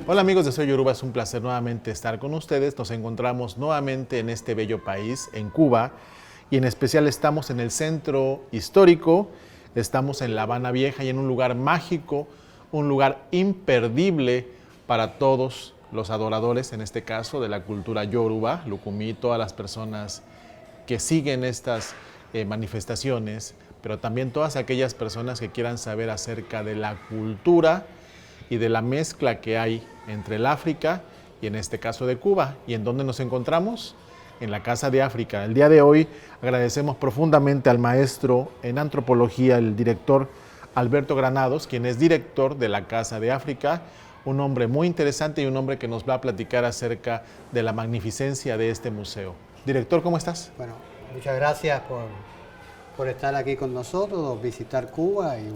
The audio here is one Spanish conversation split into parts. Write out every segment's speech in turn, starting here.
Hola amigos de Soy Yoruba, es un placer nuevamente estar con ustedes. Nos encontramos nuevamente en este bello país, en Cuba, y en especial estamos en el centro histórico, estamos en La Habana Vieja y en un lugar mágico, un lugar imperdible para todos los adoradores, en este caso, de la cultura yoruba, Lukumi, todas las personas que siguen estas manifestaciones, pero también todas aquellas personas que quieran saber acerca de la cultura y de la mezcla que hay entre el África y en este caso de Cuba. ¿Y en dónde nos encontramos? En la Casa de África. El día de hoy agradecemos profundamente al maestro en antropología, el director Alberto Granados, quien es director de la Casa de África, un hombre muy interesante y un hombre que nos va a platicar acerca de la magnificencia de este museo. Director, ¿cómo estás? Bueno, muchas gracias por estar aquí con nosotros, visitar Cuba y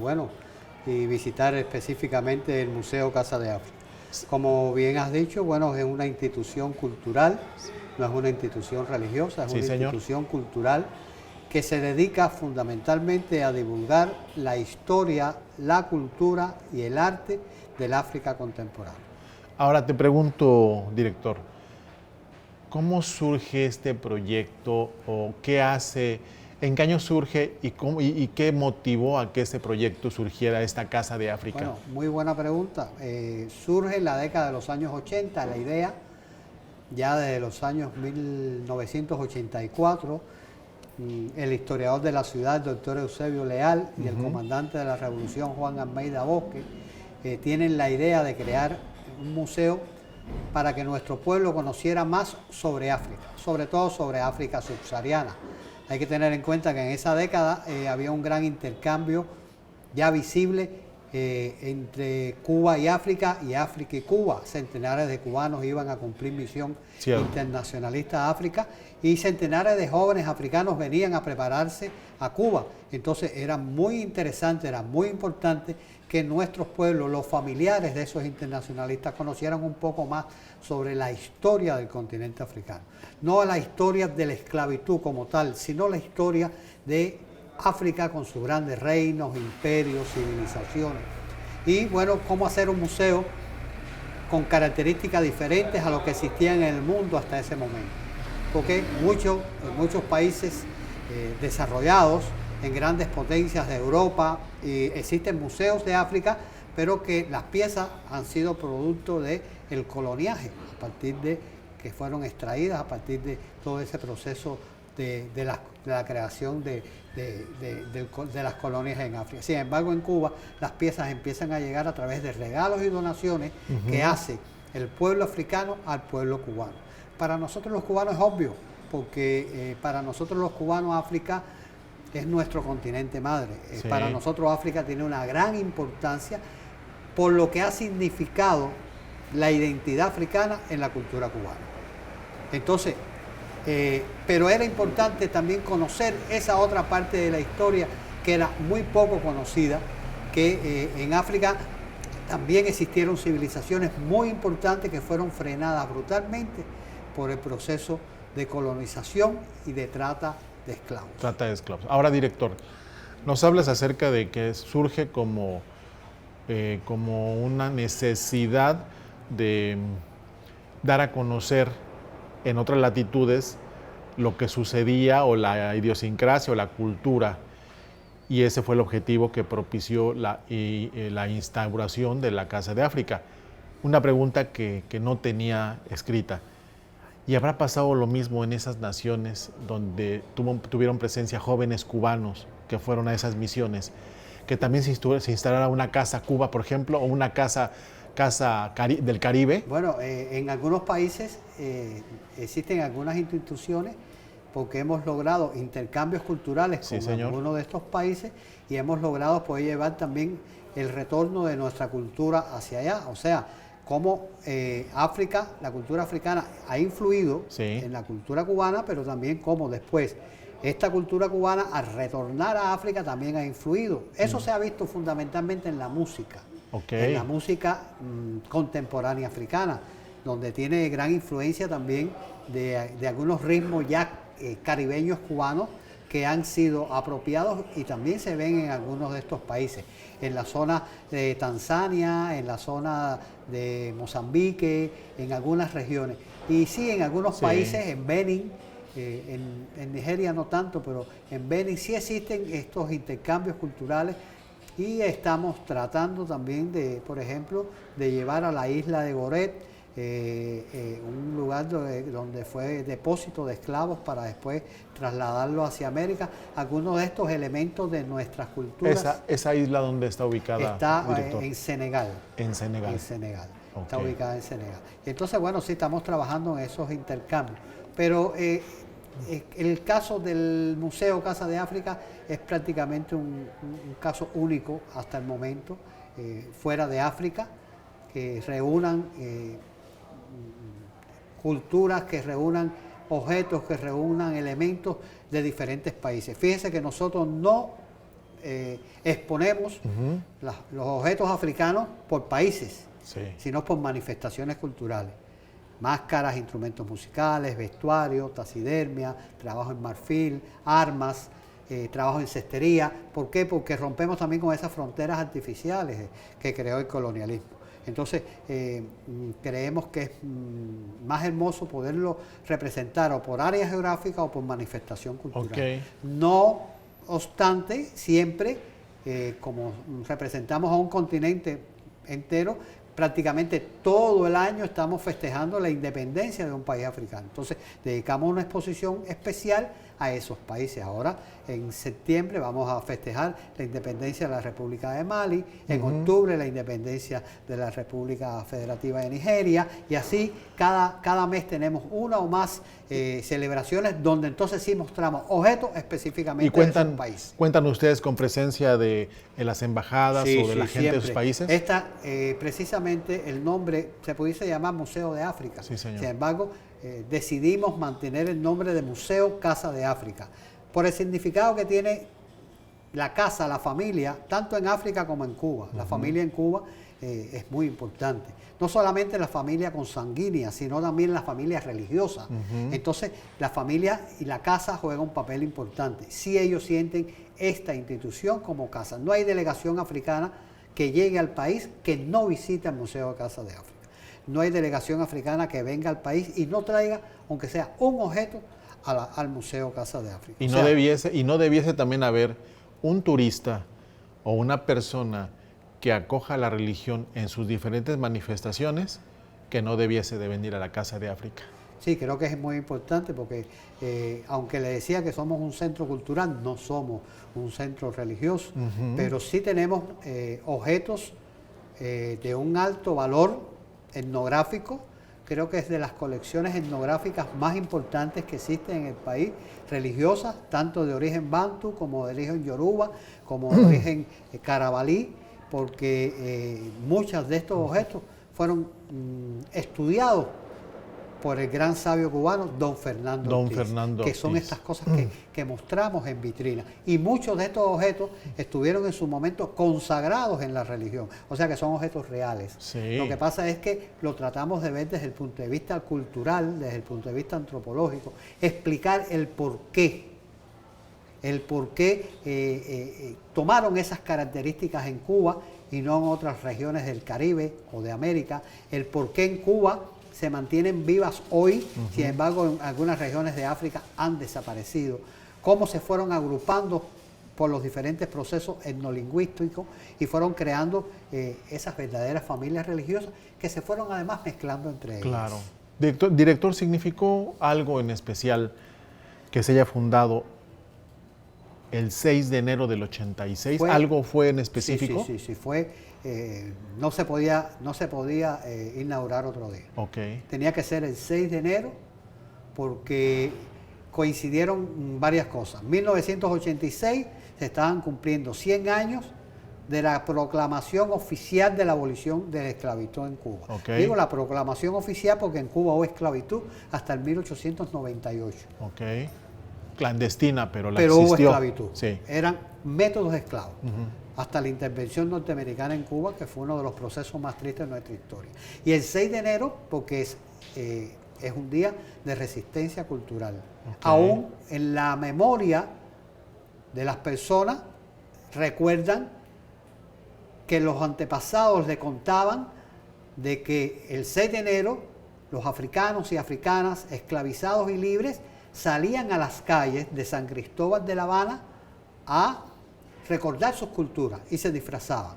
visitar específicamente el Museo Casa de África. Como bien has dicho, bueno, es una institución cultural, no es una institución religiosa, es una institución cultural que se dedica fundamentalmente a divulgar la historia, la cultura y el arte del África contemporánea. Ahora te pregunto, director, ¿cómo surge este proyecto o qué hace, en qué año surge y qué motivó a que este proyecto surgiera, esta Casa de África? Bueno, muy buena pregunta. Surge en la década de los años 80 la idea, ya desde los años 1984, el historiador de la ciudad, el doctor Eusebio Leal, y el comandante de la Revolución, Juan Almeida Bosque, tienen la idea de crear un museo para que nuestro pueblo conociera más sobre África, sobre todo sobre África subsahariana. Hay que tener en cuenta que en esa década había un gran intercambio ya visible entre Cuba y África y Cuba. Centenares de cubanos iban a cumplir misión internacionalista a África y centenares de jóvenes africanos venían a prepararse a Cuba. Entonces era muy interesante, era muy importante que nuestros pueblos, los familiares de esos internacionalistas, conocieran un poco más sobre la historia del continente africano. No la historia de la esclavitud como tal, sino la historia de África con sus grandes reinos, imperios, civilizaciones. Y bueno, cómo hacer un museo con características diferentes a lo que existían en el mundo hasta ese momento. Porque en muchos países desarrollados, en grandes potencias de Europa, existen museos de África, pero que las piezas han sido producto del coloniaje, a partir de que fueron extraídas, a partir de todo ese proceso de la creación de las colonias en África. Sin embargo, en Cuba las piezas empiezan a llegar a través de regalos y donaciones que hace el pueblo africano al pueblo cubano. Para nosotros los cubanos es obvio, porque para nosotros los cubanos África es nuestro continente madre. Sí. Para nosotros África tiene una gran importancia por lo que ha significado la identidad africana en la cultura cubana. Entonces, pero era importante también conocer esa otra parte de la historia que era muy poco conocida, que en África también existieron civilizaciones muy importantes que fueron frenadas brutalmente por el proceso de colonización y de trata de esclavos. Trata de esclavos. Ahora, director, nos hablas acerca de que surge como una necesidad de dar a conocer en otras latitudes lo que sucedía o la idiosincrasia o la cultura, y ese fue el objetivo que propició la instauración de la Casa de África. Una pregunta que no tenía escrita. ¿Y habrá pasado lo mismo en esas naciones donde tuvieron presencia jóvenes cubanos que fueron a esas misiones, que también se instalara una Casa Cuba, por ejemplo, o una casa del Caribe? Bueno, en algunos países existen algunas instituciones porque hemos logrado intercambios culturales con algunos de estos países y hemos logrado poder llevar también el retorno de nuestra cultura hacia allá. O sea, cómo África, la cultura africana ha influido en la cultura cubana, pero también cómo después esta cultura cubana al retornar a África también ha influido. Eso se ha visto fundamentalmente en la música, en la música contemporánea africana, donde tiene gran influencia también de algunos ritmos ya caribeños cubanos que han sido apropiados y también se ven en algunos de estos países, en la zona de Tanzania, en la zona de Mozambique, en algunas regiones. Y sí, en algunos países, en Benin, en Nigeria no tanto, pero en Benin sí existen estos intercambios culturales y estamos tratando también de, por ejemplo, de llevar a la isla de Goret, un lugar donde fue depósito de esclavos para después trasladarlo hacia América. Algunos de estos elementos de nuestras culturas. ¿Esa isla dónde está ubicada? Está en Senegal. En Senegal. En Senegal. Okay. Está ubicada en Senegal. Entonces, bueno, sí estamos trabajando en esos intercambios. Pero el caso del Museo Casa de África es prácticamente un caso único hasta el momento, fuera de África, que reúnan culturas, que reúnan objetos, que reúnan elementos de diferentes países. Fíjense que nosotros no exponemos los objetos africanos por países, sino por manifestaciones culturales. Máscaras, instrumentos musicales, vestuario, taxidermia, trabajo en marfil, armas, trabajo en cestería. ¿Por qué? Porque rompemos también con esas fronteras artificiales que creó el colonialismo. Entonces, creemos que es más hermoso poderlo representar o por área geográfica o por manifestación cultural. Okay. No obstante, siempre, como representamos a un continente entero, prácticamente todo el año estamos festejando la independencia de un país africano. Entonces, dedicamos una exposición especial a esos países. Ahora, en septiembre, vamos a festejar la independencia de la República de Mali, en octubre la independencia de la República Federativa de Nigeria, y así cada mes tenemos una o más celebraciones donde entonces sí mostramos objetos específicamente de esos países. ¿Cuentan ustedes con presencia de las embajadas o de la gente siempre. de sus países? Precisamente el nombre se pudiese llamar Museo de África. Sí, señor. Sin embargo, decidimos mantener el nombre de Museo Casa de África, por el significado que tiene la casa, la familia, tanto en África como en Cuba. La familia en Cuba es muy importante. No solamente la familia consanguínea, sino también la familia religiosa. Entonces, la familia y la casa juegan un papel importante. Si ellos sienten esta institución como casa. No hay delegación africana que llegue al país que no visite el Museo de Casa de África. No hay delegación africana que venga al país y no traiga, aunque sea un objeto, al Museo Casa de África. Y no debiese también haber un turista o una persona que acoja la religión en sus diferentes manifestaciones que no debiese de venir a la Casa de África. Sí, creo que es muy importante porque aunque le decía que somos un centro cultural, no somos un centro religioso, pero sí tenemos objetos de un alto valor etnográfico. Creo que es de las colecciones etnográficas más importantes que existen en el país, religiosas, tanto de origen bantu como de origen yoruba, como de origen carabalí, porque muchos de estos objetos fueron estudiados por el gran sabio cubano Don Fernando Ortiz, que son estas cosas que mostramos en vitrina. Y muchos de estos objetos estuvieron en su momento consagrados en la religión, o sea que son objetos reales. Sí. Lo que pasa es que lo tratamos de ver desde el punto de vista cultural, desde el punto de vista antropológico, explicar el por qué tomaron esas características en Cuba y no en otras regiones del Caribe o de América, el por qué en Cuba se mantienen vivas hoy, sin embargo en algunas regiones de África han desaparecido, cómo se fueron agrupando por los diferentes procesos etnolingüísticos y fueron creando esas verdaderas familias religiosas que se fueron además mezclando entre ellas. Claro. Director, ¿significó algo en especial que se haya fundado el 6 de enero del 86? ¿Algo fue en específico? Sí, fue... no se podía inaugurar otro día. Okay. Tenía que ser el 6 de enero porque coincidieron varias cosas. En 1986 se estaban cumpliendo 100 años de la proclamación oficial de la abolición de la esclavitud en Cuba. Okay. Digo la proclamación oficial porque en Cuba hubo esclavitud hasta el 1898. Okay. Clandestina, pero existió. Hubo esclavitud. Sí. Eran métodos de esclavos. Hasta la intervención norteamericana en Cuba, que fue uno de los procesos más tristes de nuestra historia. Y el 6 de enero, porque es un día de resistencia cultural. Okay. Aún en la memoria de las personas recuerdan que los antepasados le contaban de que el 6 de enero los africanos y africanas esclavizados y libres salían a las calles de San Cristóbal de La Habana a recordar sus culturas y se disfrazaban.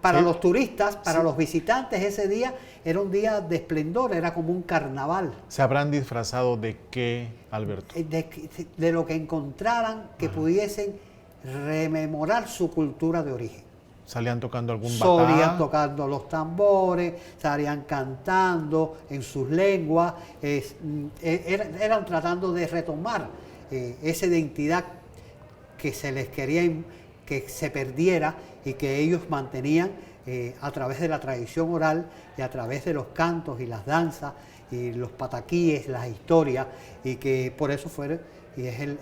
Para los turistas, para los visitantes, ese día era un día de esplendor, era como un carnaval. ¿Se habrán disfrazado de qué, Alberto? De lo que encontraran que pudiesen rememorar su cultura de origen. ¿Salían tocando algún batá? Salían tocando los tambores, salían cantando en sus lenguas, eran tratando de retomar esa identidad que se les quería que se perdiera y que ellos mantenían a través de la tradición oral y a través de los cantos y las danzas y los pataquíes, las historias, y que por eso fue y es el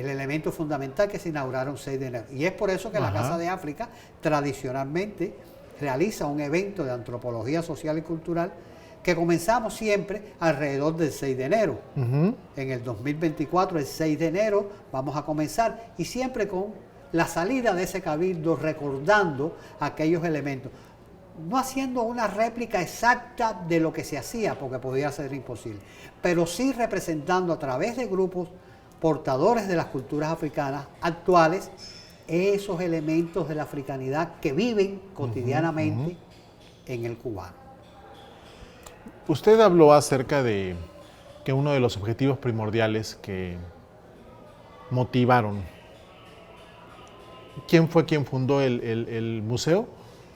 elemento fundamental que se inauguraron 6 de enero. Y es por eso que la Casa de África tradicionalmente realiza un evento de antropología social y cultural que comenzamos siempre alrededor del 6 de enero. En el 2024, el 6 de enero, vamos a comenzar, y siempre con la salida de ese cabildo, recordando aquellos elementos. No haciendo una réplica exacta de lo que se hacía, porque podía ser imposible, pero sí representando a través de grupos portadores de las culturas africanas actuales esos elementos de la africanidad que viven cotidianamente en el cubano. Usted habló acerca de que uno de los objetivos primordiales que motivaron. ¿Quién fue quien fundó el museo,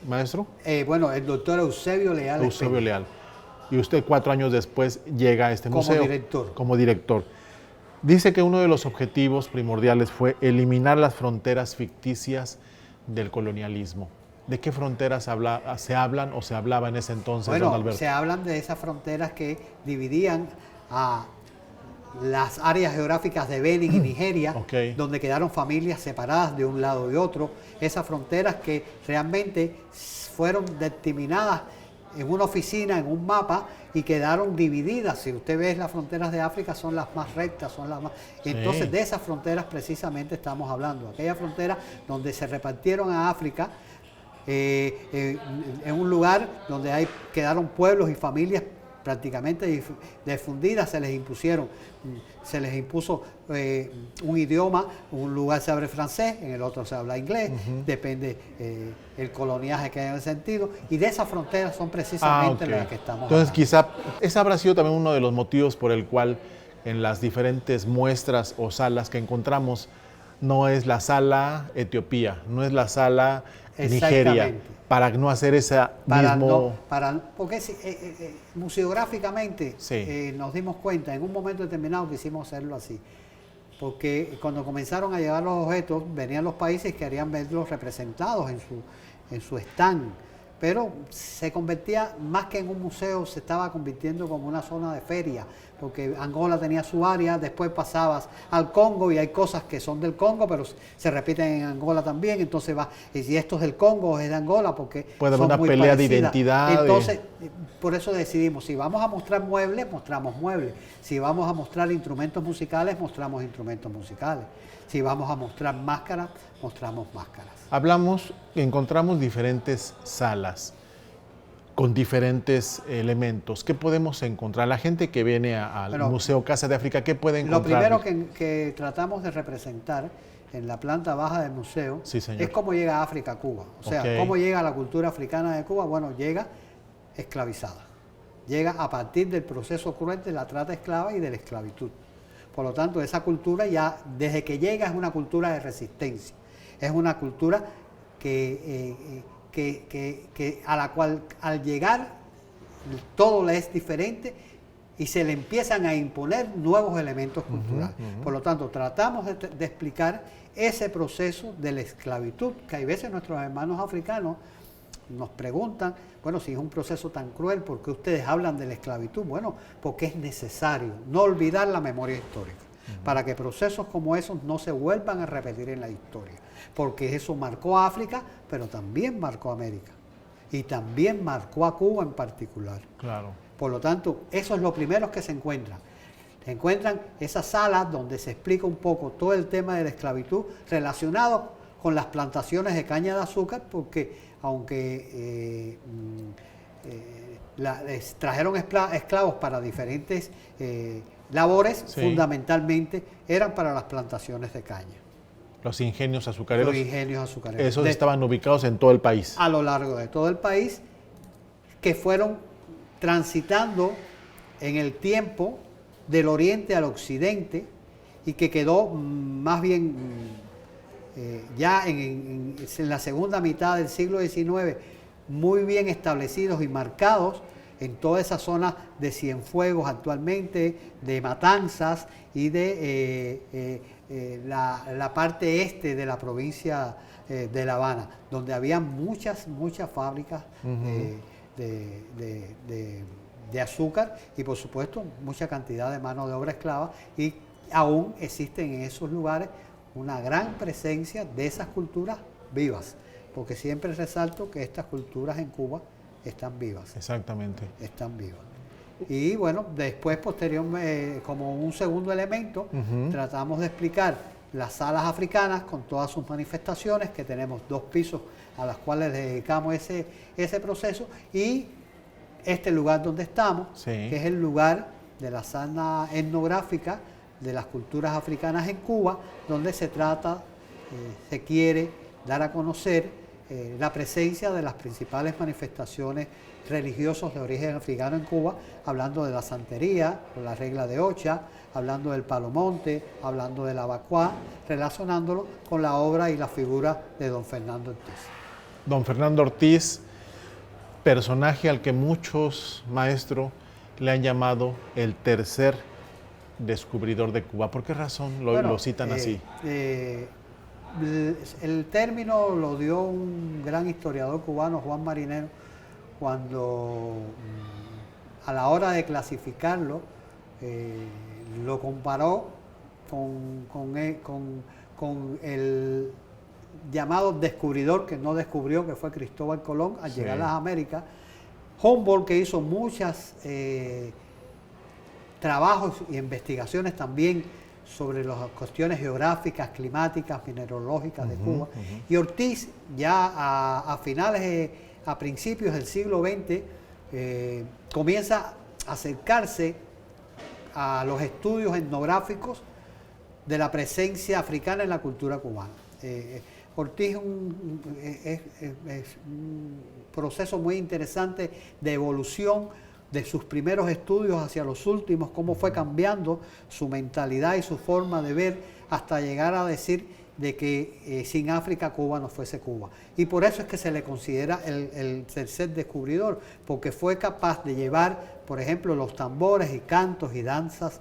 maestro? Bueno, el doctor Eusebio Leal. Eusebio Leal. Y usted 4 años después llega a este museo. Como director. Como director. Dice que uno de los objetivos primordiales fue eliminar las fronteras ficticias del colonialismo. ¿De qué fronteras se hablan o se hablaba en ese entonces, don Alberto? Se hablan de esas fronteras que dividían a las áreas geográficas de Benin y Nigeria, donde quedaron familias separadas de un lado y otro. Esas fronteras que realmente fueron determinadas en una oficina, en un mapa, y quedaron divididas. Si usted ve las fronteras de África, son las más rectas, son las más... Entonces, de esas fronteras precisamente estamos hablando. Aquellas fronteras donde se repartieron a África en un lugar donde quedaron pueblos y familias prácticamente difundidas, se les impuso un idioma, un lugar se habla francés, en el otro se habla inglés, depende el coloniaje que haya en el sentido, y de esas fronteras son precisamente las que estamos hablando. Entonces quizá ese habrá sido también uno de los motivos por el cual en las diferentes muestras o salas que encontramos no es la sala Etiopía, no es la sala Nigeria, para no hacer esa porque museográficamente nos dimos cuenta en un momento determinado que quisimos hacerlo así, porque cuando comenzaron a llegar los objetos venían los países que querían verlos representados en su stand, pero se convertía más que en un museo, se estaba convirtiendo como una zona de feria, porque Angola tenía su área, después pasabas al Congo y hay cosas que son del Congo, pero se repiten en Angola también, entonces y si esto es del Congo o es de Angola, porque puede haber una pelea de identidad. Entonces, por eso decidimos, si vamos a mostrar muebles, mostramos muebles, si vamos a mostrar instrumentos musicales, mostramos instrumentos musicales, si vamos a mostrar máscaras, mostramos máscaras. Encontramos diferentes salas con diferentes elementos. ¿Qué podemos encontrar? La gente que viene al Museo Casa de África, ¿qué puede encontrar? Lo primero que tratamos de representar en la planta baja del museo es cómo llega África a Cuba. O sea, cómo llega la cultura africana de Cuba. Bueno, llega esclavizada. Llega a partir del proceso cruel de la trata esclava y de la esclavitud. Por lo tanto, esa cultura ya, desde que llega, es una cultura de resistencia. Es una cultura a la cual al llegar todo le es diferente y se le empiezan a imponer nuevos elementos culturales. Por lo tanto, tratamos de explicar ese proceso de la esclavitud, que hay veces nuestros hermanos africanos nos preguntan, bueno, si es un proceso tan cruel, ¿por qué ustedes hablan de la esclavitud? Bueno, porque es necesario no olvidar la memoria histórica, para que procesos como esos no se vuelvan a repetir en la historia, porque eso marcó a África, pero también marcó a América, y también marcó a Cuba en particular. Claro. Por lo tanto, eso es lo primero que se encuentra. Se encuentran esas salas donde se explica un poco todo el tema de la esclavitud relacionado con las plantaciones de caña de azúcar, porque aunque trajeron esclavos para diferentes labores, Sí. fundamentalmente eran para las plantaciones de caña. Los ingenios azucareros, Los ingenios azucareros. esos estaban ubicados en todo el país. A lo largo de todo el país, que fueron transitando en el tiempo del oriente al occidente y que quedó más bien ya en la segunda mitad del siglo XIX muy bien establecidos y marcados en toda esa zona de Cienfuegos actualmente, de Matanzas y de la parte este de la provincia de La Habana, donde había muchas fábricas de azúcar y por supuesto mucha cantidad de mano de obra esclava, y aún existen en esos lugares una gran presencia de esas culturas vivas, porque siempre resalto que estas culturas en Cuba están vivas. Exactamente. Están vivas. Y bueno, después posteriormente, como un segundo elemento, tratamos de explicar las salas africanas con todas sus manifestaciones, que tenemos 2 pisos a las cuales le dedicamos ese proceso, y este lugar donde estamos, Sí. que es el lugar de la sala etnográfica de las culturas africanas en Cuba, donde se trata, se quiere dar a conocer la presencia de las principales manifestaciones religiosas de origen africano en Cuba, hablando de la santería, con la regla de Ocha, hablando del palomonte, hablando de la bacuá, relacionándolo con la obra y la figura de don Fernando Ortiz. Don Fernando Ortiz, personaje al que muchos, maestro, le han llamado el tercer descubridor de Cuba. ¿Por qué razón lo citan así? El término lo dio un gran historiador cubano, Juan Marinero, cuando a la hora de clasificarlo, lo comparó con el llamado descubridor que no descubrió, que fue Cristóbal Colón al llegar a las Américas. Humboldt, que hizo muchas trabajos y investigaciones también sobre las cuestiones geográficas, climáticas, mineralógicas de Cuba. Y Ortiz, ya a principios del siglo XX, comienza a acercarse a los estudios etnográficos de la presencia africana en la cultura cubana. Ortiz es un proceso muy interesante de evolución de sus primeros estudios hacia los últimos, cómo fue cambiando su mentalidad y su forma de ver hasta llegar a decir de que sin África Cuba no fuese Cuba. Y por eso es que se le considera el tercer descubridor, porque fue capaz de llevar, por ejemplo, los tambores y cantos y danzas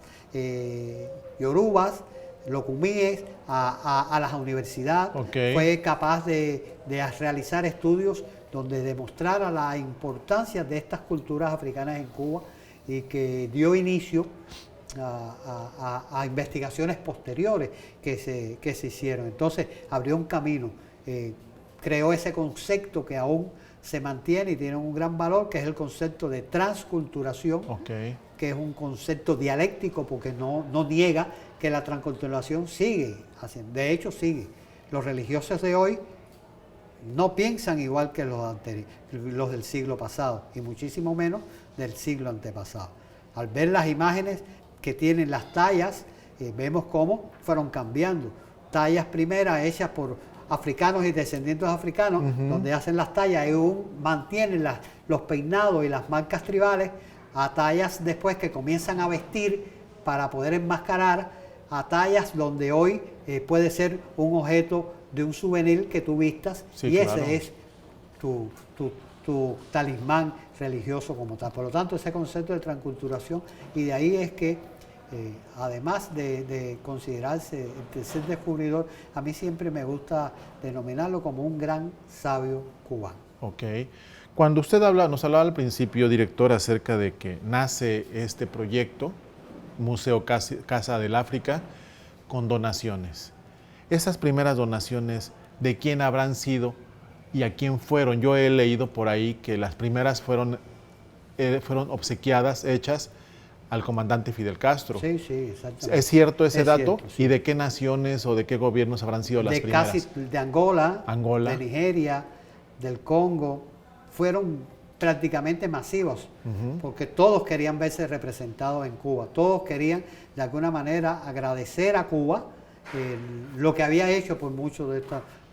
yorubas, locumíes, a las universidades. Okay. Fue capaz de realizar estudios donde demostrara la importancia de estas culturas africanas en Cuba y que dio inicio a investigaciones posteriores que se hicieron. Entonces abrió un camino, creó ese concepto que aún se mantiene y tiene un gran valor, que es el concepto de transculturación, que es un concepto dialéctico porque no niega que la transculturación sigue haciendo. De hecho sigue. Los religiosos de hoy no piensan igual que los del siglo pasado y muchísimo menos del siglo antepasado. Al ver las imágenes que tienen las tallas, vemos cómo fueron cambiando. Tallas primeras hechas por africanos y descendientes africanos, donde hacen las tallas y aún mantienen los peinados y las marcas tribales, a tallas después que comienzan a vestir para poder enmascarar, a tallas donde hoy puede ser un objeto de un souvenir que tú vistas, sí, y claro, ese es tu talismán religioso como tal. Por lo tanto, ese concepto de transculturación, y de ahí es que además de considerarse el tercer descubridor, a mí siempre me gusta denominarlo como un gran sabio cubano. Ok. Cuando usted nos hablaba al principio, director, acerca de que nace este proyecto, Museo Casa del África, con donaciones. Esas primeras donaciones, ¿de quién habrán sido y a quién fueron? Yo he leído por ahí que las primeras fueron obsequiadas, hechas al comandante Fidel Castro. Sí, sí, exactamente. ¿Es cierto ese Es dato? cierto, sí. ¿Y de qué naciones o de qué gobiernos habrán sido las primeras? De Angola, Angola. de Nigeria, del Congo, fueron prácticamente masivos, porque todos querían verse representados en Cuba, todos querían de alguna manera agradecer a Cuba lo que había hecho por mucho de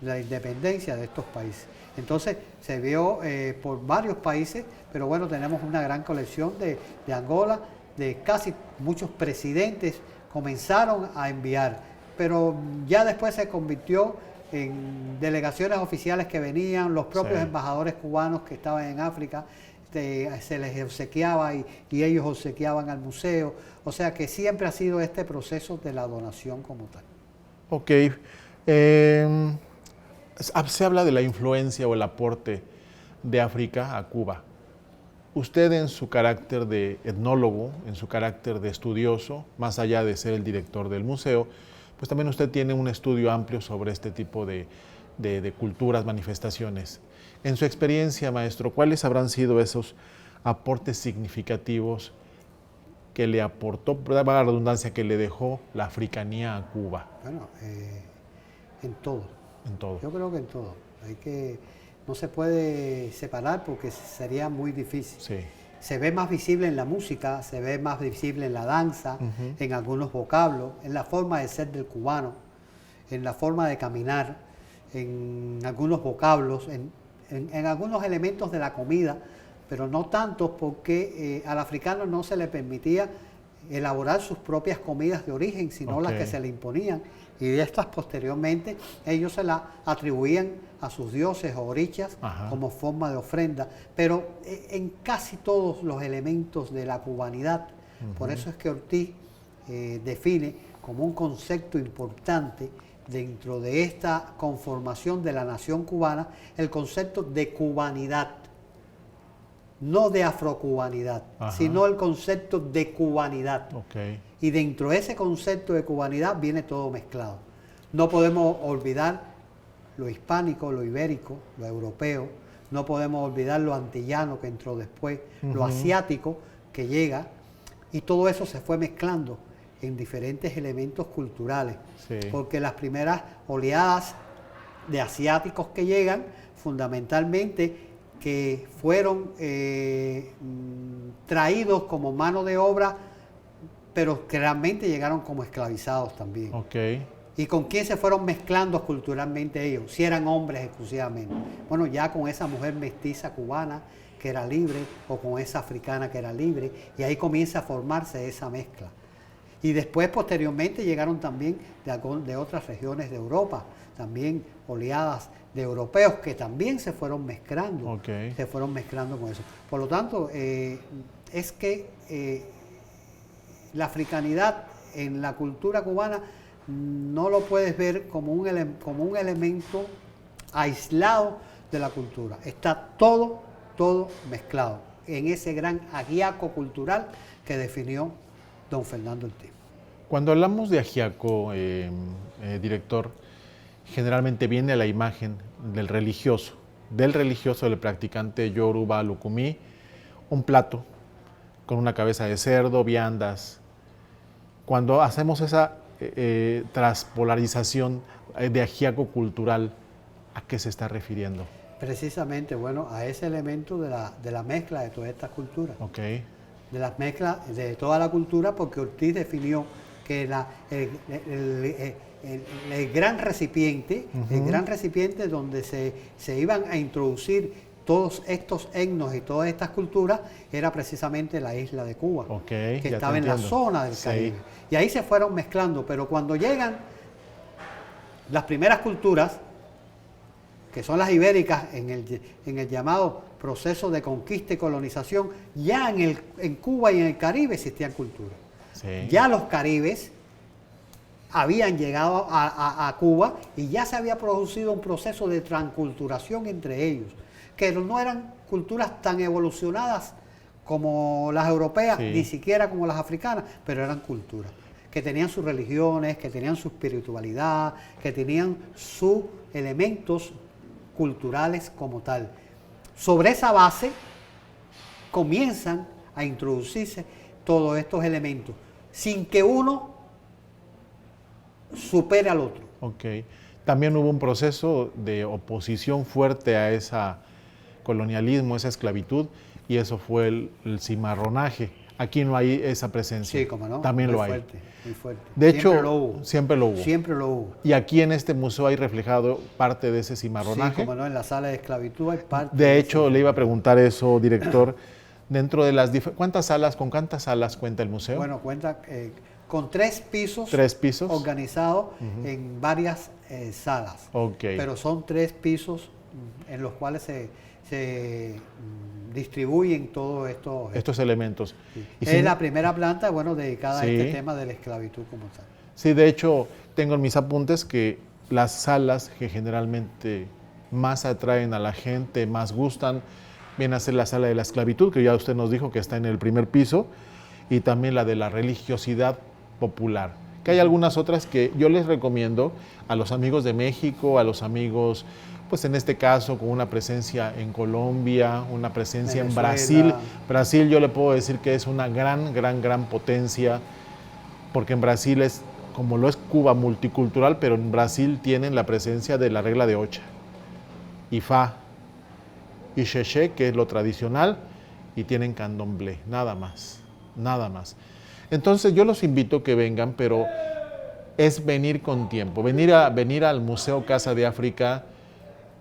la independencia de estos países. Entonces se vio por varios países, pero bueno, tenemos una gran colección de Angola, de casi muchos presidentes comenzaron a enviar, pero ya después se convirtió en delegaciones oficiales que venían, los propios embajadores cubanos que estaban en África, se les obsequiaba y ellos obsequiaban al museo, o sea que siempre ha sido este proceso de la donación como tal. Ok. Se habla de la influencia o el aporte de África a Cuba. Usted en su carácter de etnólogo, en su carácter de estudioso, más allá de ser el director del museo, pues también usted tiene un estudio amplio sobre este tipo de culturas, manifestaciones. En su experiencia, maestro, ¿cuáles habrán sido esos aportes significativos que le aportó, valga la redundancia, que le dejó la africanía a Cuba? Bueno, en todo. En todo. Yo creo que en todo. No se puede separar porque sería muy difícil. Sí. Se ve más visible en la música, se ve más visible en la danza, en algunos vocablos, en la forma de ser del cubano, en la forma de caminar, en algunos vocablos, en algunos elementos de la comida, pero no tanto porque al africano no se le permitía elaborar sus propias comidas de origen, sino las que se le imponían. Y de estas posteriormente ellos se las atribuían a sus dioses o orichas como forma de ofrenda, pero en casi todos los elementos de la cubanidad. Por eso es que Ortiz define como un concepto importante dentro de esta conformación de la nación cubana el concepto de cubanidad, no de afrocubanidad, sino el concepto de cubanidad. Y dentro de ese concepto de cubanidad viene todo mezclado. No podemos olvidar lo hispánico, lo ibérico, lo europeo, no podemos olvidar lo antillano que entró después, lo asiático que llega, y todo eso se fue mezclando en diferentes elementos culturales, porque las primeras oleadas de asiáticos que llegan, fundamentalmente, que fueron traídos como mano de obra, pero que realmente llegaron como esclavizados también. ¿Y con quién se fueron mezclando culturalmente ellos? Si eran hombres exclusivamente. Bueno, ya con esa mujer mestiza cubana que era libre, o con esa africana que era libre, y ahí comienza a formarse esa mezcla. Y después, posteriormente, llegaron también de otras regiones de Europa, también oleadas de europeos que también se fueron mezclando, se fueron mezclando con eso. Por lo tanto, es que la africanidad en la cultura cubana no lo puedes ver como un elemento aislado de la cultura. Está todo mezclado en ese gran ajiaco cultural que definió don Fernando Ortiz. Cuando hablamos de ajiaco, director, generalmente viene a la imagen del religioso, del practicante yoruba lucumí, un plato con una cabeza de cerdo, viandas. Cuando hacemos esa transpolarización de ajiaco cultural, ¿a qué se está refiriendo? Precisamente, bueno, a ese elemento de la mezcla de todas estas culturas. De las mezclas de toda la cultura, porque Ortiz definió que el gran recipiente, donde se iban a introducir todos estos etnos y todas estas culturas, era precisamente la isla de Cuba, que estaba en la zona del Caribe. Y ahí se fueron mezclando, pero cuando llegan las primeras culturas, que son las ibéricas, en el llamado proceso de conquista y colonización, ya en Cuba y en el Caribe existían culturas. Ya los caribes habían llegado a Cuba y ya se había producido un proceso de transculturación entre ellos, que no eran culturas tan evolucionadas como las europeas, ni siquiera como las africanas, pero eran culturas que tenían sus religiones, que tenían su espiritualidad, que tenían sus elementos culturales como tal. Sobre esa base comienzan a introducirse todos estos elementos, sin que uno supere al otro. Ok. También hubo un proceso de oposición fuerte a ese colonialismo, esa esclavitud, y eso fue el cimarronaje. Aquí no hay esa presencia. Sí, como no. También muy lo hay. fuerte, muy fuerte. De Siempre hecho, lo hubo. siempre lo hubo. Siempre lo hubo. Y aquí en este museo hay reflejado parte de ese cimarronaje. Sí, como no, en la sala de esclavitud hay parte. De hecho, le iba a preguntar eso, director. Dentro de las ¿cuántas salas cuenta el museo? Bueno, cuenta con 3 pisos. 3 pisos. Organizados en varias salas. Ok. Pero son 3 pisos en los cuales se distribuyen todos estos elementos. Sí. Y es la primera planta, bueno, dedicada sí. a este tema de la esclavitud como tal. Sí, de hecho, tengo en mis apuntes que las salas que generalmente más atraen a la gente, más gustan, viene a ser la sala de la esclavitud, que ya usted nos dijo que está en el primer piso, y también la de la religiosidad popular. Que hay algunas otras que yo les recomiendo a los amigos de México, a los amigos, pues en este caso con una presencia en Colombia, una presencia Venezuela. en Brasil. Brasil yo le puedo decir que es una gran potencia, porque en Brasil es, como lo es Cuba, multicultural, pero en Brasil tienen la presencia de la regla de Ocha, Ifá y Xexé, que es lo tradicional, y tienen candomblé, nada más. Entonces yo los invito a que vengan, pero es venir con tiempo. Venir al Museo Casa de África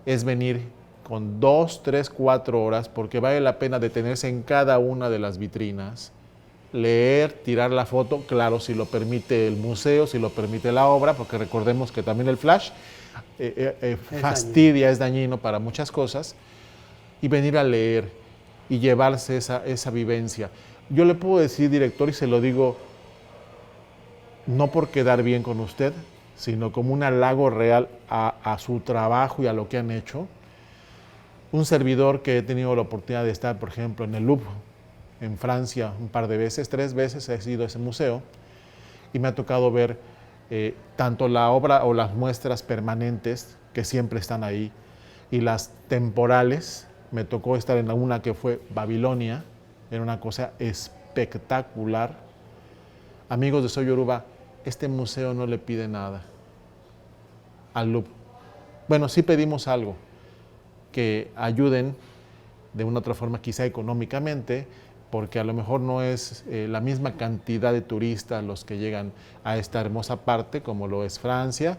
es venir con 2, 3, 4 horas, porque vale la pena detenerse en cada una de las vitrinas, leer, tirar la foto, claro, si lo permite el museo, si lo permite la obra, porque recordemos que también el flash fastidia, es dañino para muchas cosas, y venir a leer y llevarse esa vivencia. Yo le puedo decir, director, y se lo digo no por quedar bien con usted, sino como un halago real a su trabajo y a lo que han hecho. Un servidor que he tenido la oportunidad de estar, por ejemplo, en el Louvre, en Francia, un par de veces, 3 veces he ido a ese museo, y me ha tocado ver tanto la obra o las muestras permanentes, que siempre están ahí, y las temporales. Me tocó estar en una que fue Babilonia, era una cosa espectacular. Amigos de Soy Yoruba, este museo no le pide nada al Louvre. Bueno, sí pedimos algo, que ayuden de una otra forma, quizá económicamente, porque a lo mejor no es la misma cantidad de turistas los que llegan a esta hermosa parte, como lo es Francia,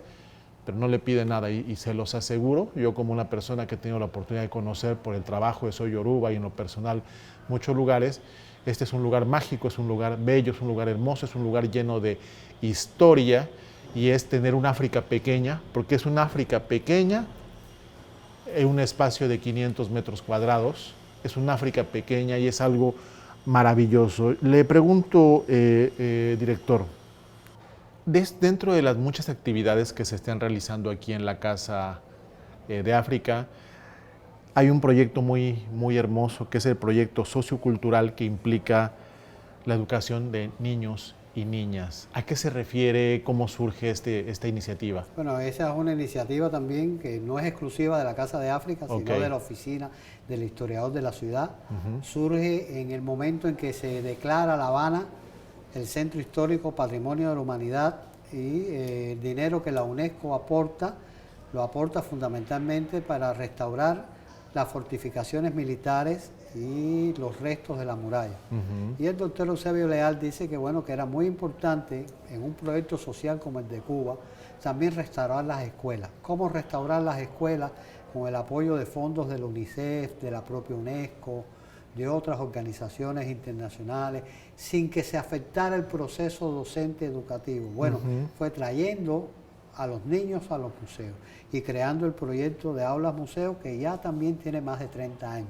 pero no le pide nada, y se los aseguro, yo como una persona que he tenido la oportunidad de conocer por el trabajo de Soy Yoruba y en lo personal muchos lugares, este es un lugar mágico, es un lugar bello, es un lugar hermoso, es un lugar lleno de historia, y es tener un África pequeña, porque es un África pequeña en un espacio de 500 metros cuadrados, es un África pequeña y es algo maravilloso. Le pregunto, director, dentro de las muchas actividades que se están realizando aquí en la Casa de África, hay un proyecto muy hermoso, que es el proyecto sociocultural que implica la educación de niños y niñas. ¿A qué se refiere? ¿Cómo surge esta iniciativa? Bueno, esa es una iniciativa también que no es exclusiva de la Casa de África, sino de la oficina del historiador de la ciudad. Surge en el momento en que se declara La Habana el Centro Histórico Patrimonio de la Humanidad, y el dinero que la UNESCO aporta, lo aporta fundamentalmente para restaurar las fortificaciones militares y los restos de la muralla. Y el doctor Eusebio Leal dice que, bueno, que era muy importante en un proyecto social como el de Cuba también restaurar las escuelas. ¿Cómo restaurar las escuelas? Con el apoyo de fondos de la UNICEF, de la propia UNESCO, de otras organizaciones internacionales, sin que se afectara el proceso docente educativo. Bueno, fue trayendo a los niños a los museos y creando el proyecto de Aulas Museo, que ya también tiene más de 30 años.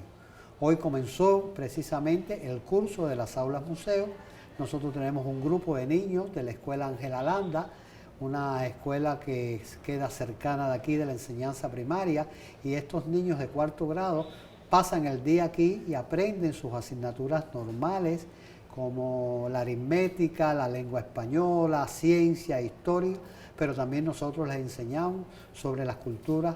Hoy comenzó precisamente el curso de las Aulas Museo. Nosotros tenemos un grupo de niños de la Escuela Ángela Landa, una escuela que queda cercana de aquí de la enseñanza primaria, y estos niños de 4º grado pasan el día aquí y aprenden sus asignaturas normales, como la aritmética, la lengua española, ciencia, historia, pero también nosotros les enseñamos sobre las culturas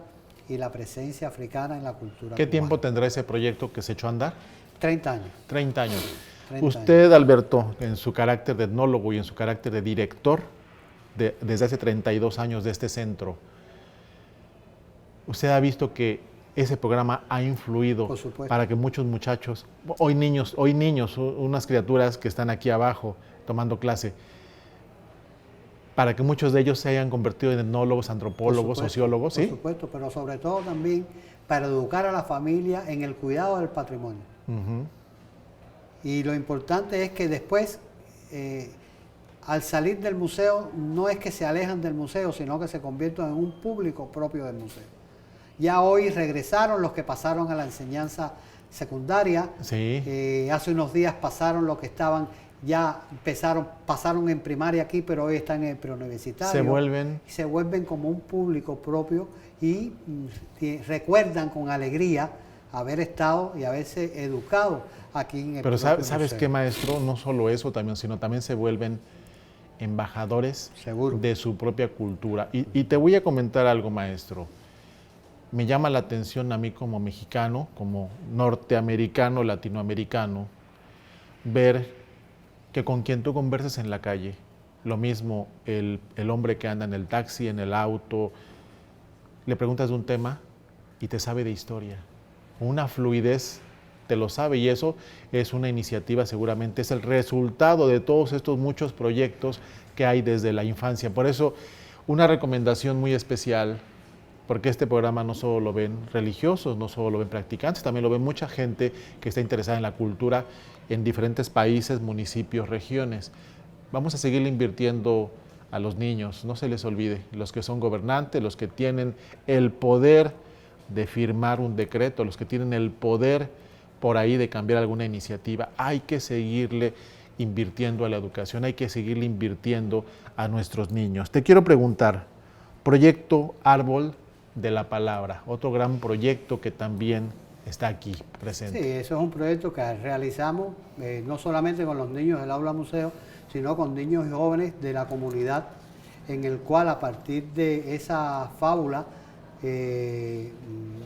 y la presencia africana en la cultura ¿Qué cubana. tiempo tendrá ese proyecto que se echó a andar? 30 años. 30 años. Usted, Alberto, en su carácter de etnólogo y en su carácter de director desde hace 32 años de este centro, usted ha visto que ese programa ha influido para que muchos muchachos, hoy niños, unas criaturas que están aquí abajo tomando clase, para que muchos de ellos se hayan convertido en etnólogos, antropólogos, sociólogos, ¿sí? Por supuesto, pero sobre todo también para educar a la familia en el cuidado del patrimonio. Y lo importante es que después, al salir del museo, no es que se alejan del museo, sino que se convierten en un público propio del museo. Ya hoy regresaron los que pasaron a la enseñanza secundaria. Sí. Hace unos días pasaron los que estaban, pasaron en primaria aquí, pero hoy están en el preuniversitario. Se vuelven como un público propio y recuerdan con alegría haber estado y haberse educado aquí en el Pero ¿sabes museo. qué, maestro? No solo eso también, sino también se vuelven embajadores de su propia cultura. Y te voy a comentar algo, maestro. Me llama la atención a mí como mexicano, como norteamericano, latinoamericano, ver que con quien tú conversas en la calle, lo mismo el hombre que anda en el taxi, en el auto, le preguntas de un tema y te sabe de historia. Una fluidez te lo sabe, y eso es una iniciativa, seguramente es el resultado de todos estos muchos proyectos que hay desde la infancia. Por eso, una recomendación muy especial, porque este programa no solo lo ven religiosos, no solo lo ven practicantes, también lo ven mucha gente que está interesada en la cultura en diferentes países, municipios, regiones. Vamos a seguir invirtiendo a los niños, no se les olvide, los que son gobernantes, los que tienen el poder de firmar un decreto, los que tienen el poder por ahí de cambiar alguna iniciativa, hay que seguirle invirtiendo a la educación, hay que seguirle invirtiendo a nuestros niños. Te quiero preguntar, Proyecto Árbol de la Palabra, otro gran proyecto que también está aquí presente. Sí, eso es un proyecto que realizamos no solamente con los niños del aula museo, sino con niños y jóvenes de la comunidad, en el cual a partir de esa fábula de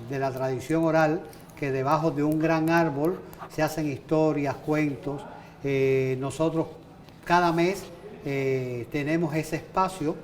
la tradición oral, que debajo de un gran árbol se hacen historias, cuentos. Nosotros cada mes tenemos ese espacio,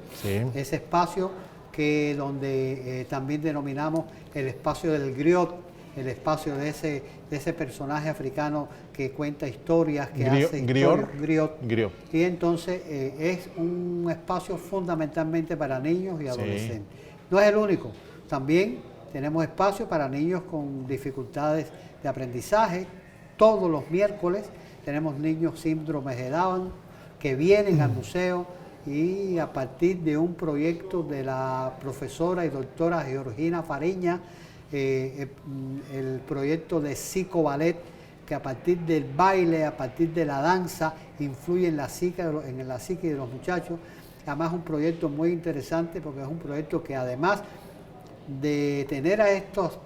que donde también denominamos el espacio del griot, el espacio de ese personaje africano que cuenta historias, que hace historias, griot. Y entonces es un espacio fundamentalmente para niños y adolescentes. No es el único, también tenemos espacio para niños con dificultades de aprendizaje. Todos los miércoles tenemos niños síndrome de Down que vienen al museo, y a partir de un proyecto de la profesora y doctora Georgina Fariña, el proyecto de psicoballet, que a partir del baile, a partir de la danza, influye en la psique de los muchachos. Además, un proyecto muy interesante, porque es un proyecto que, además de tener a estos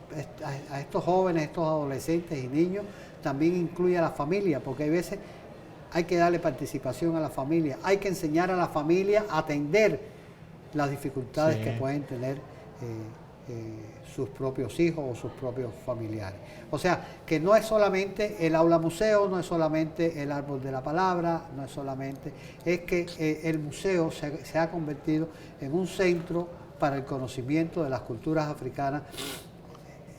jóvenes, estos adolescentes y niños, también incluye a la familia, porque hay veces hay que darle participación a la familia, hay que enseñar a la familia a atender las dificultades que pueden tener sus propios hijos o sus propios familiares. O sea, que no es solamente el aula museo, no es solamente el árbol de la palabra, no es solamente, es que el museo se ha convertido en un centro para el conocimiento de las culturas africanas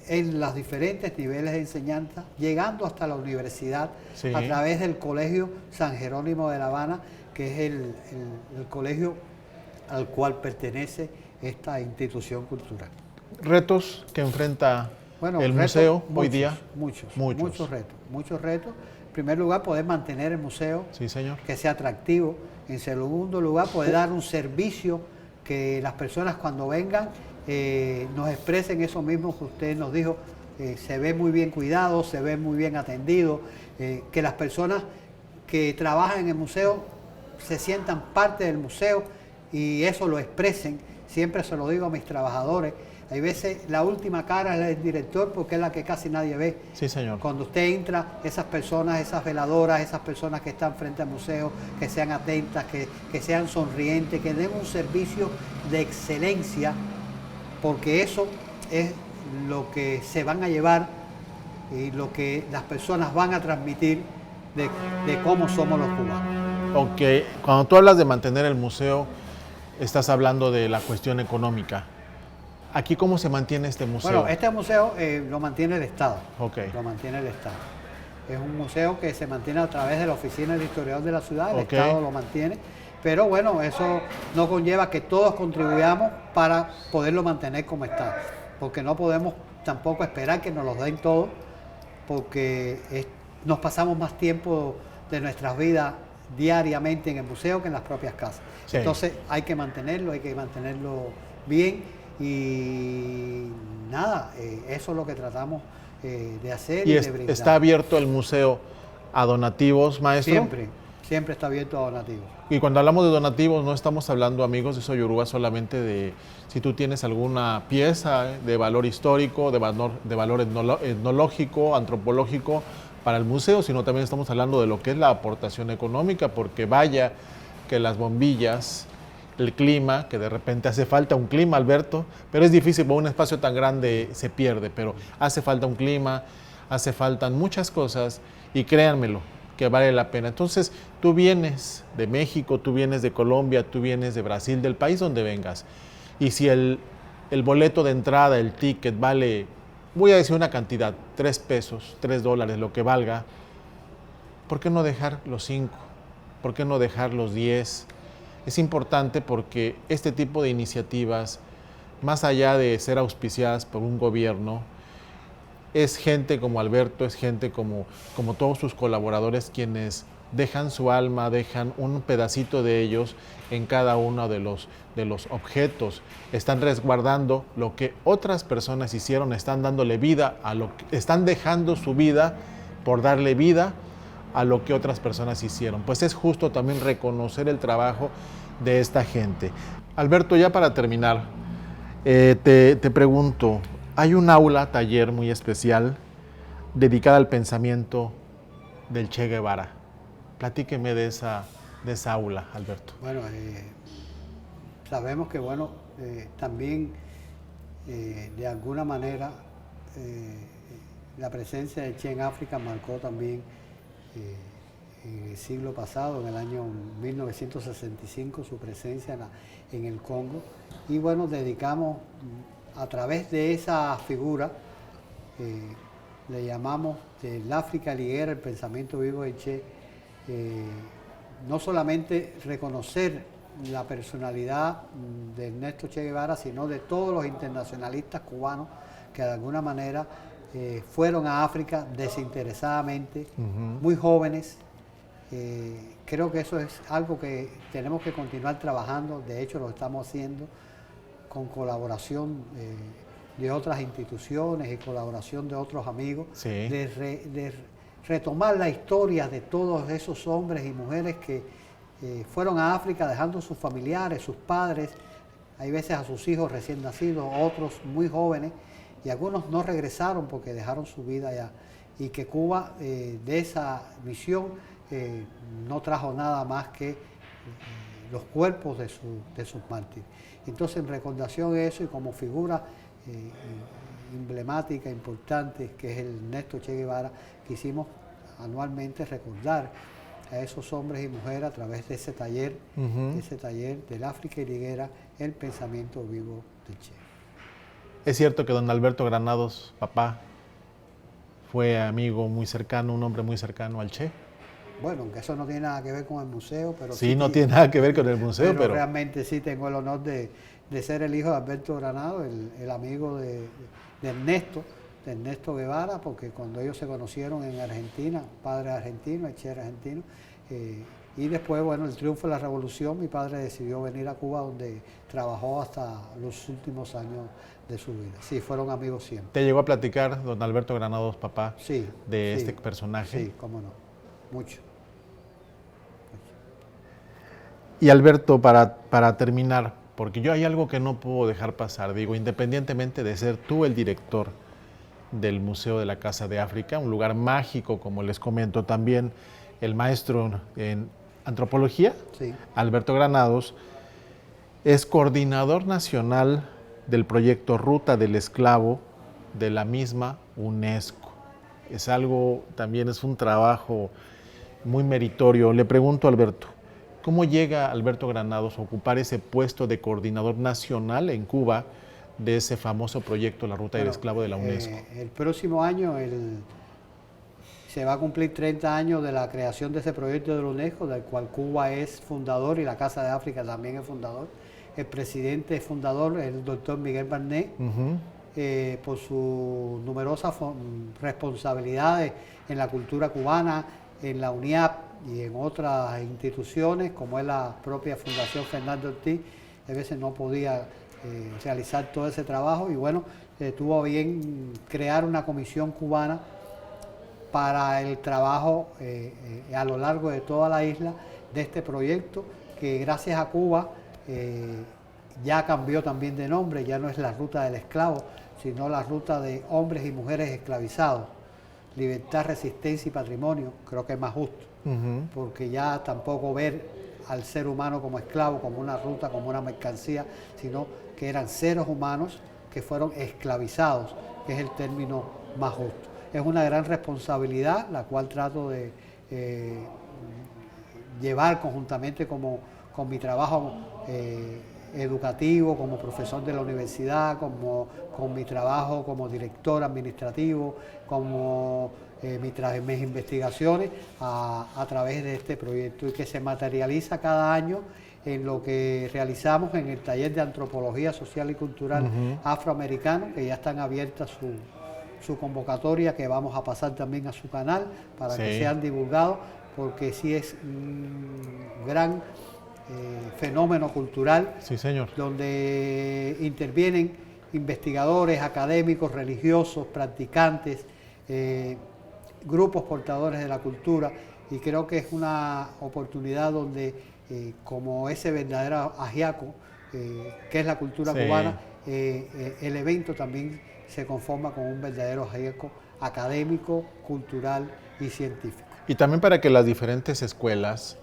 en los diferentes niveles de enseñanza, llegando hasta la universidad, a través del Colegio San Jerónimo de La Habana, que es el colegio al cual pertenece esta institución cultural. ¿Retos que enfrenta el museo hoy día? Muchos retos. En primer lugar, poder mantener el museo, que sea atractivo. En segundo lugar, poder dar un servicio que las personas cuando vengan nos expresen eso mismo que usted nos dijo, se ve muy bien cuidado, se ve muy bien atendido, que las personas que trabajan en el museo se sientan parte del museo y eso lo expresen. Siempre se lo digo a mis trabajadores. Hay veces la última cara es la del director, porque es la que casi nadie ve. Sí, señor. Cuando usted entra, esas personas, esas veladoras, esas personas que están frente al museo, que sean atentas, que sean sonrientes, que den un servicio de excelencia, porque eso es lo que se van a llevar y lo que las personas van a transmitir de cómo somos los cubanos. Ok, cuando tú hablas de mantener el museo, estás hablando de la cuestión económica. ¿Aquí cómo se mantiene este museo? Bueno, este museo lo mantiene el Estado. Ok. Lo mantiene el Estado. Es un museo que se mantiene a través de la Oficina del Historiador de la Ciudad, el Estado lo mantiene. Pero bueno, eso no conlleva que todos contribuyamos para poderlo mantener como está. Porque no podemos tampoco esperar que nos los den todos, porque nos pasamos más tiempo de nuestras vidas diariamente en el museo que en las propias casas. Sí. Entonces hay que mantenerlo bien y nada, eso es lo que tratamos de hacer y de brindar. ¿Está abierto el museo a donativos, maestro? Siempre está abierto a donativos. Y cuando hablamos de donativos no estamos hablando, amigos de Soy Yoruba, solamente de si tú tienes alguna pieza de valor histórico, de valor etnológico, antropológico para el museo, sino también estamos hablando de lo que es la aportación económica, porque vaya que las bombillas, el clima, que de repente hace falta un clima, Alberto, pero es difícil, por un espacio tan grande se pierde, pero hace falta un clima, hace faltan muchas cosas y créanmelo, que vale la pena. Entonces, tú vienes de México, tú vienes de Colombia, tú vienes de Brasil, del país donde vengas, y si el boleto de entrada, el ticket vale, voy a decir una cantidad, 3 pesos, 3 dólares, lo que valga, ¿por qué no dejar los 5? ¿Por qué no dejar los 10? Es importante porque este tipo de iniciativas, más allá de ser auspiciadas por un gobierno, es gente como Alberto, es gente como todos sus colaboradores quienes dejan su alma, dejan un pedacito de ellos en cada uno de los objetos. Están resguardando lo que otras personas hicieron, están dándole vida a están dejando su vida por darle vida a lo que otras personas hicieron. Pues es justo también reconocer el trabajo de esta gente. Alberto, ya para terminar, te pregunto, hay un aula, taller muy especial dedicada al pensamiento del Che Guevara. Platíqueme de esa aula, Alberto. Bueno, sabemos que también de alguna manera la presencia del Che en África marcó también en el siglo pasado, en el año 1965, su presencia en el Congo. Y bueno, dedicamos a través de esa figura, le llamamos del África liguera, el pensamiento vivo de Che, no solamente reconocer la personalidad de Ernesto Che Guevara, sino de todos los internacionalistas cubanos que de alguna manera fueron a África desinteresadamente, muy jóvenes. Creo que eso es algo que tenemos que continuar trabajando, de hecho lo estamos haciendo con colaboración de otras instituciones y colaboración de otros amigos, sí, de retomar la historia de todos esos hombres y mujeres que fueron a África dejando sus familiares, sus padres, hay veces a sus hijos recién nacidos, otros muy jóvenes, y algunos no regresaron porque dejaron su vida allá, y que Cuba de esa misión no trajo nada más que los cuerpos de sus mártires. Entonces, en recordación de eso y como figura emblemática, importante, que es el Ernesto Che Guevara, quisimos anualmente recordar a esos hombres y mujeres a través de ese taller del África liguera, el pensamiento vivo del Che. Es cierto que don Alberto Granados, papá, fue amigo muy cercano, un hombre muy cercano al Che. Bueno, aunque eso no tiene nada que ver con el museo, pero sí, no tiene nada que ver con el museo, pero realmente sí tengo el honor de ser el hijo de Alberto Granados, el amigo de Ernesto Guevara, porque cuando ellos se conocieron en Argentina, padre argentino, el Che era argentino, y después, bueno, el triunfo de la revolución, mi padre decidió venir a Cuba, donde trabajó hasta los últimos años de su vida. Sí, fueron amigos siempre. ¿Te llegó a platicar, don Alberto Granados, papá, sí, de este personaje? Sí, cómo no, mucho. Y Alberto, para terminar, porque yo hay algo que no puedo dejar pasar, digo, independientemente de ser tú el director del Museo de la Casa de África, un lugar mágico, como les comento también, el maestro en antropología, sí, Alberto Granados, es coordinador nacional del proyecto Ruta del Esclavo de la misma UNESCO. Es algo, también es un trabajo muy meritorio. Le pregunto a Alberto, ¿cómo llega Alberto Granados a ocupar ese puesto de coordinador nacional en Cuba de ese famoso proyecto La Ruta del Esclavo de la UNESCO? El próximo año se va a cumplir 30 años de la creación de ese proyecto de la UNESCO, del cual Cuba es fundador y la Casa de África también es fundador. El presidente fundador es el doctor Miguel Barnet, por sus numerosas responsabilidades en la cultura cubana, en la UNIAP y en otras instituciones, como es la propia Fundación Fernando Ortiz. A veces no podía realizar todo ese trabajo y bueno, tuvo bien crear una comisión cubana para el trabajo a lo largo de toda la isla de este proyecto, que gracias a Cuba ya cambió también de nombre, ya no es la Ruta del Esclavo, sino la Ruta de Hombres y Mujeres Esclavizados, Libertad, Resistencia y Patrimonio. Creo que es más justo, porque ya tampoco ver al ser humano como esclavo, como una ruta, como una mercancía, sino que eran seres humanos que fueron esclavizados, que es el término más justo. Es una gran responsabilidad, la cual trato de llevar conjuntamente con mi trabajo educativo, como profesor de la universidad, con mi trabajo como director administrativo, como mis investigaciones a través de este proyecto, y que se materializa cada año en lo que realizamos en el taller de antropología social y cultural afroamericano, que ya están abiertas su convocatoria, que vamos a pasar también a su canal para que sean divulgados, porque sí es un gran fenómeno cultural, señor, donde intervienen investigadores, académicos, religiosos, practicantes, grupos portadores de la cultura, y creo que es una oportunidad donde, como ese verdadero ajiaco, que es la cultura cubana, el evento también se conforma con un verdadero ajiaco académico, cultural y científico. Y también para que las diferentes escuelas,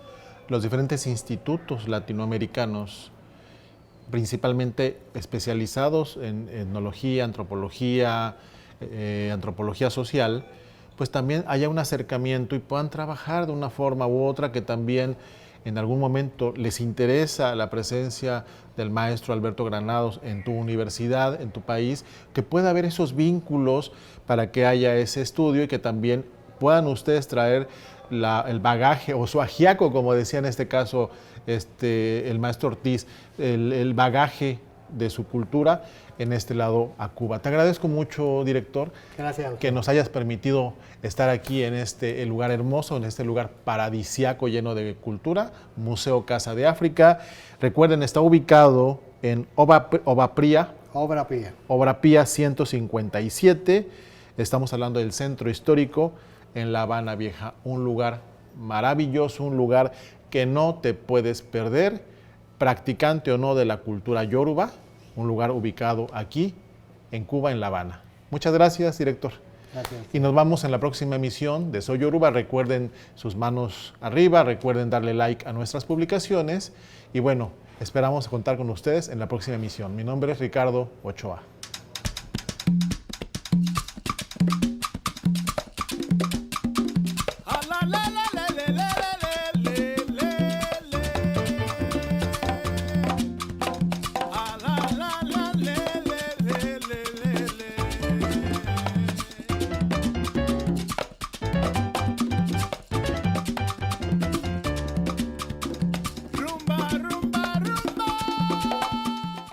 los diferentes institutos latinoamericanos, principalmente especializados en etnología, antropología, antropología social, pues también haya un acercamiento y puedan trabajar de una forma u otra, que también en algún momento les interesa la presencia del maestro Alberto Granados en tu universidad, en tu país, que pueda haber esos vínculos para que haya ese estudio y que también puedan ustedes traer el bagaje o su ajiaco, como decía en este caso el maestro Ortiz, el bagaje de su cultura en este lado a Cuba. Te agradezco mucho, director, que nos hayas permitido estar aquí en este lugar hermoso, en este lugar paradisiaco lleno de cultura, Museo Casa de África. Recuerden, está ubicado en Obra Pía 157. Estamos hablando del centro histórico en La Habana Vieja, un lugar maravilloso, un lugar que no te puedes perder, practicante o no de la cultura yoruba, un lugar ubicado aquí en Cuba, en La Habana. Muchas gracias, director. Gracias. Y nos vamos en la próxima emisión de Soy Yoruba. Recuerden sus manos arriba, recuerden darle like a nuestras publicaciones y bueno, esperamos contar con ustedes en la próxima emisión. Mi nombre es Ricardo Ochoa.